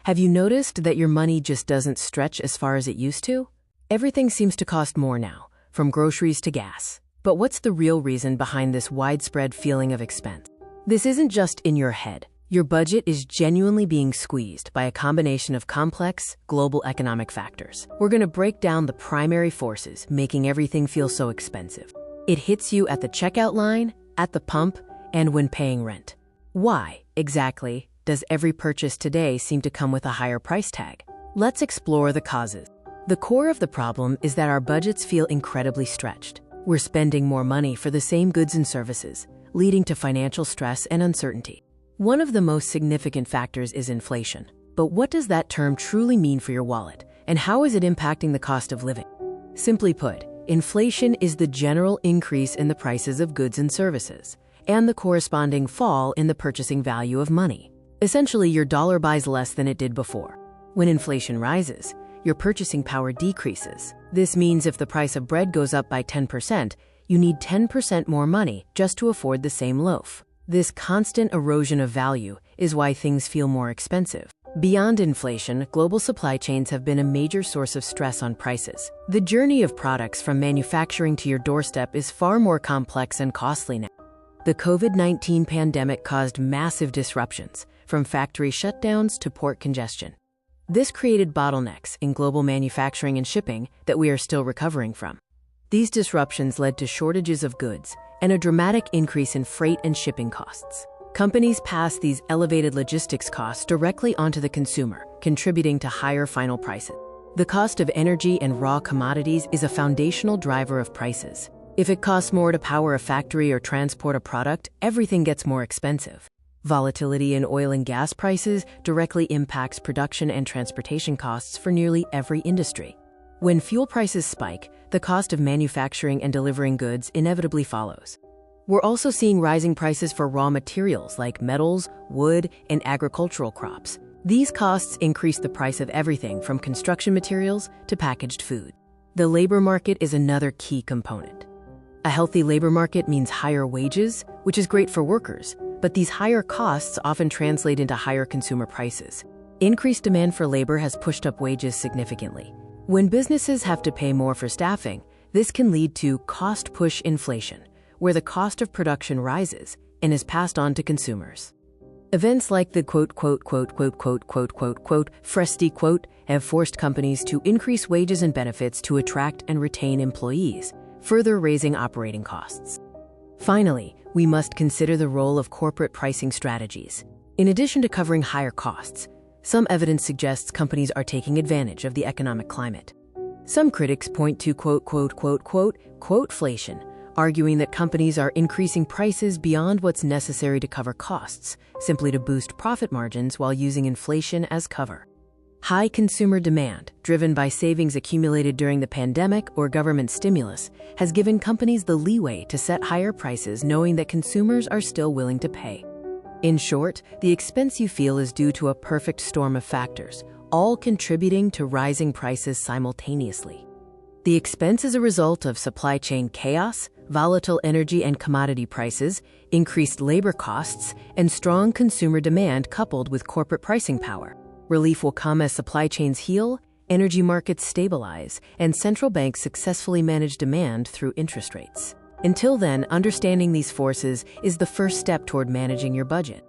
Have you noticed that your money just doesn't stretch as far as it used to? Everything seems to cost more now, from groceries to gas. But what's the real reason behind this widespread feeling of expense? This isn't just in your head. Your budget is genuinely being squeezed by a combination of complex, global economic factors. We're going to break down the primary forces making everything feel so expensive. It hits you at the checkout line, at the pump, and when paying rent. Why, exactly, does every purchase today seem to come with a higher price tag? Let's explore the causes. The core of the problem is that our budgets feel incredibly stretched. We're spending more money for the same goods and services, leading to financial stress and uncertainty. One of the most significant factors is inflation. But what does that term truly mean for your wallet, and how is it impacting the cost of living? Simply put, inflation is the general increase in the prices of goods and services, and the corresponding fall in the purchasing value of money. Essentially, your dollar buys less than it did before. When inflation rises, your purchasing power decreases. This means if the price of bread goes up by 10%, you need 10% more money just to afford the same loaf. This constant erosion of value is why things feel more expensive. Beyond inflation, global supply chains have been a major source of stress on prices. The journey of products from manufacturing to your doorstep is far more complex and costly now. The COVID-19 pandemic caused massive disruptions, from factory shutdowns to port congestion. This created bottlenecks in global manufacturing and shipping that we are still recovering from. These disruptions led to shortages of goods and a dramatic increase in freight and shipping costs. Companies pass these elevated logistics costs directly onto the consumer, contributing to higher final prices. The cost of energy and raw commodities is a foundational driver of prices. If it costs more to power a factory or transport a product, everything gets more expensive. Volatility in oil and gas prices directly impacts production and transportation costs for nearly every industry. When fuel prices spike, the cost of manufacturing and delivering goods inevitably follows. We're also seeing rising prices for raw materials like metals, wood, and agricultural crops. These costs increase the price of everything from construction materials to packaged food. The labor market is another key component. A healthy labor market means higher wages, which is great for workers, but these higher costs often translate into higher consumer prices. Increased demand for labor has pushed up wages significantly. When businesses have to pay more for staffing, this can lead to cost-push inflation, where the cost of production rises and is passed on to consumers. Events like the Fresti quote have forced companies to increase wages and benefits to attract and retain employees, further raising operating costs. Finally, we must consider the role of corporate pricing strategies. In addition to covering higher costs, some evidence suggests companies are taking advantage of the economic climate. Some critics point to quote-flation, arguing that companies are increasing prices beyond what's necessary to cover costs, simply to boost profit margins while using inflation as cover. High consumer demand, driven by savings accumulated during the pandemic or government stimulus, has given companies the leeway to set higher prices knowing that consumers are still willing to pay. In short, the expense you feel is due to a perfect storm of factors, all contributing to rising prices simultaneously. The expense is a result of supply chain chaos, volatile energy and commodity prices, increased labor costs, and strong consumer demand coupled with corporate pricing power. Relief will come as supply chains heal, energy markets stabilize, and central banks successfully manage demand through interest rates. Until then, understanding these forces is the first step toward managing your budget.